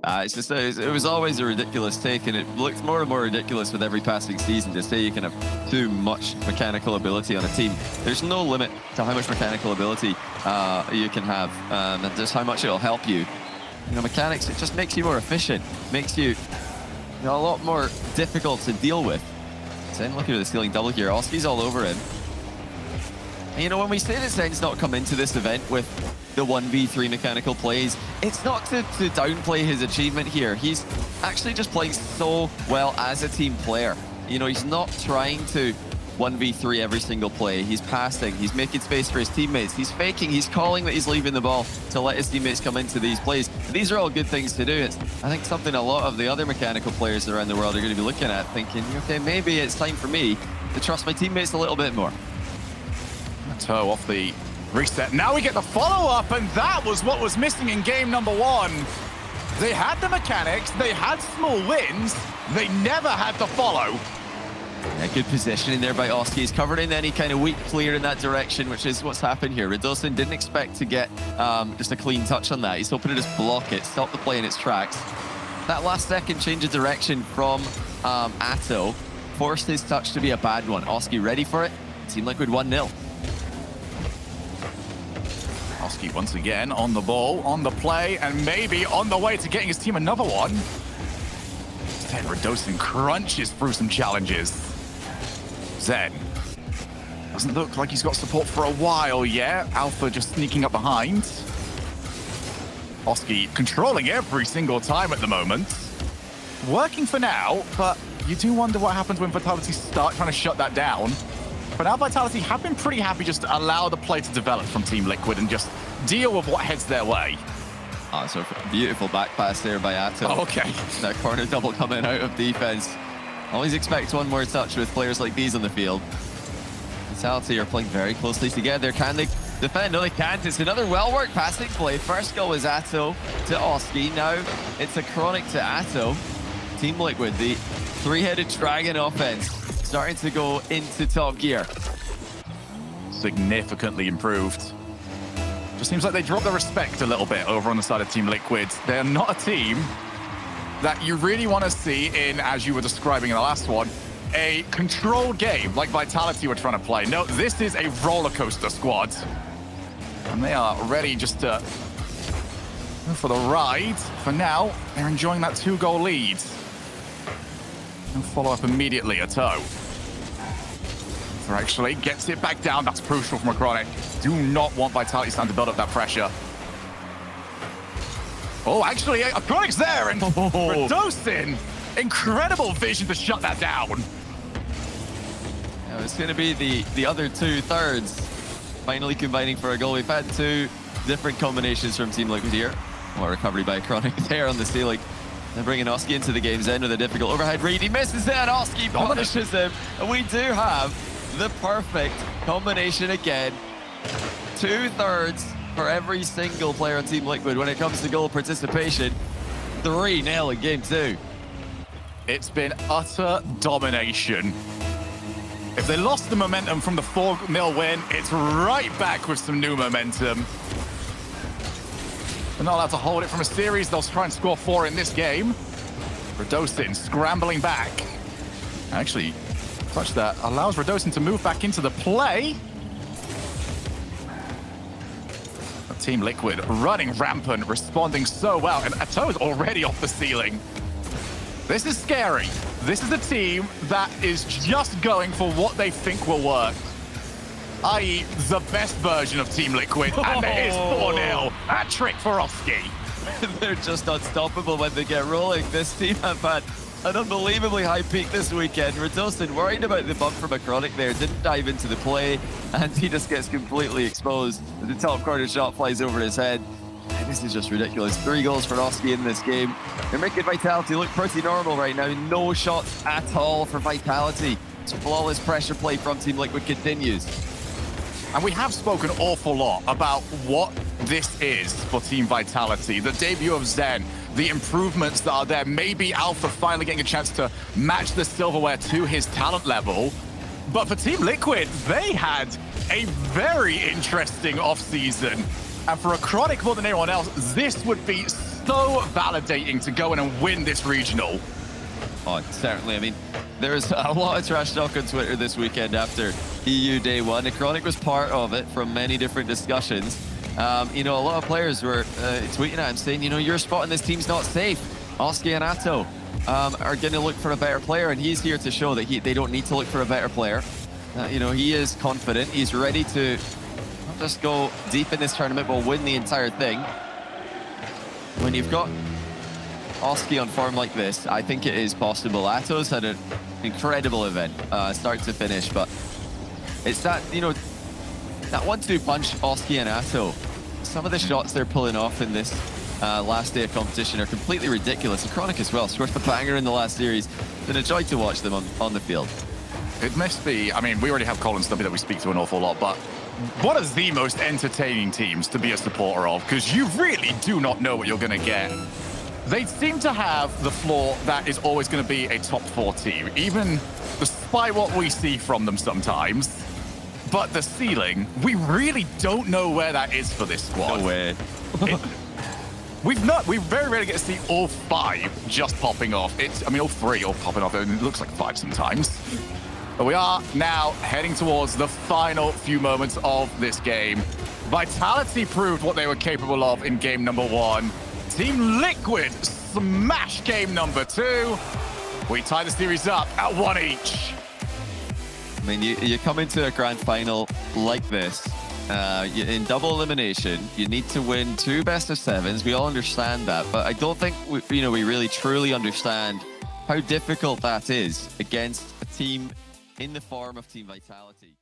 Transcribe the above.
It's just it was always a ridiculous take, and it looks more and more ridiculous with every passing season to say you can have too much mechanical ability on a team. There's no limit to how much mechanical ability you can have, and just how much it'll help you. You know, mechanics, it just makes you more efficient, makes you, a lot more difficult to deal with. Zen looking at the stealing double here. Oski's all over him. And you know, when we say that Zen's not come into this event with the 1v3 mechanical plays, it's not to downplay his achievement here. He's actually just playing so well as a team player. You know, he's not trying to 1v3 every single play. He's passing, he's making space for his teammates, he's faking, he's calling that he's leaving the ball to let his teammates come into these plays. These are all good things to do. It's, I think, something a lot of the other mechanical players around the world are going to be looking at, thinking, okay, maybe it's time for me to trust my teammates a little bit more. Toe off the reset. Now we get the follow-up, and that was what was missing in game number one. They had the mechanics, they had small wins, they never had the follow. Yeah, good positioning there by Oski. He's covered in any kind of weak clear in that direction, which is what's happened here. Radosin didn't expect to get just a clean touch on that. He's hoping to just block it, stop the play in its tracks. That last second change of direction from Atto forced his touch to be a bad one. Oski ready for it? Team Liquid 1-0. Oski once again on the ball, on the play, and maybe on the way to getting his team another one. Then Radosin crunches through some challenges. Zen doesn't look like he's got support for a while yet. Alpha just sneaking up behind. Oski controlling every single time at the moment. Working for now, but you do wonder what happens when Vitality start trying to shut that down. But now Vitality have been pretty happy just to allow the play to develop from Team Liquid and just deal with what heads their way. Oh, so beautiful back pass there by Atto. Oh, okay. That corner double coming out of defense. Always expect one more touch with players like these on the field. Vitality are playing very closely together. Can they defend? No, they can't. It's another well-worked passing play. First goal was Atto to Oski. Now it's a Chronic to Atto. Team Liquid, the three-headed dragon offense, starting to go into top gear. Significantly improved. Just seems like they dropped the respect a little bit over on the side of Team Liquid. They're not a team that you really want to see in, as you were describing in the last one, a controlled game like Vitality were trying to play. No, this is a roller coaster squad. And they are ready just to go for the ride. For now, they're enjoying that 2-goal lead. And follow up immediately, Atto. Actually gets it back down. That's crucial from a Chronic. Do not want Vitality stand to build up that pressure. Oh, actually, a Chronic's there, and Radosin, incredible vision to shut that down. Now it's going to be the other 2/3 finally combining for a goal. We've had two different combinations from Team Liquid here. What recovery by Chronic there on the ceiling. They're bringing Oski into the game's end with a difficult overhead read. He misses it, and Oski punishes him. And we do have the perfect combination again. 2/3 for every single player on Team Liquid when it comes to goal participation. 3-0 in game two. It's been utter domination. If they lost the momentum from the 4-0 win, it's right back with some new momentum. They're not allowed to hold it from a series. They'll try and score 4 in this game. Radosin scrambling back. Actually, touch that allows Radosin to move back into the play. Team Liquid running rampant, responding so well, and Atto is already off the ceiling. This is scary. This is a team that is just going for what they think will work, i.e. the best version of Team Liquid, and it is 4-0. A trick for Oski. They're just unstoppable when they get rolling. This team have had an unbelievably high peak this weekend. Radosin worried about the bump from a Chronic there, didn't dive into the play, and he just gets completely exposed. The top corner shot flies over his head. And this is just ridiculous. 3 goals for Oski in this game. They're making Vitality look pretty normal right now. No shots at all for Vitality. It's flawless pressure play from Team Liquid continues. And we have spoken an awful lot about what this is for Team Vitality. The debut of Zen, the improvements that are there, maybe Alpha finally getting a chance to match the silverware to his talent level. But for Team Liquid, they had a very interesting offseason. And for a Chronic more than anyone else, this would be so validating to go in and win this regional. Oh, certainly. I mean, there's a lot of trash talk on Twitter this weekend after EU Day 1. Iconic was part of it from many different discussions. You know, a lot of players were tweeting at him saying, you know, your spot in this team's not safe. Oski and Atto are going to look for a better player, and he's here to show that they don't need to look for a better player. You know, he is confident. He's ready to not just go deep in this tournament, but win the entire thing. When you've got Oski on form like this, I think it is possible. Atto's had an incredible event, start to finish, but it's that, you know, that 1-2 punch, Oski and Atto. Some of the shots they're pulling off in this last day of competition are completely ridiculous. Iconic as well, scored a banger in the last series. It's been a joy to watch them on the field. It must be, I mean, we already have Colin Stubby that we speak to an awful lot, but one of the most entertaining teams to be a supporter of, because you really do not know what you're going to get. They seem to have the floor that is always going to be a top 4 team, even despite what we see from them sometimes. But the ceiling, we really don't know where that is for this squad. No way. We very rarely get to see all 5 just popping off. I mean, all 3 all popping off, and it looks like 5 sometimes. But we are now heading towards the final few moments of this game. Vitality proved what they were capable of in game number 1. Team Liquid smashed game number 2. We tie the series up at 1 each. I mean, you come into a grand final like this, in double elimination, you need to win 2 best-of-7s. We all understand that, but I don't think we really truly understand how difficult that is against a team in the form of Team Vitality.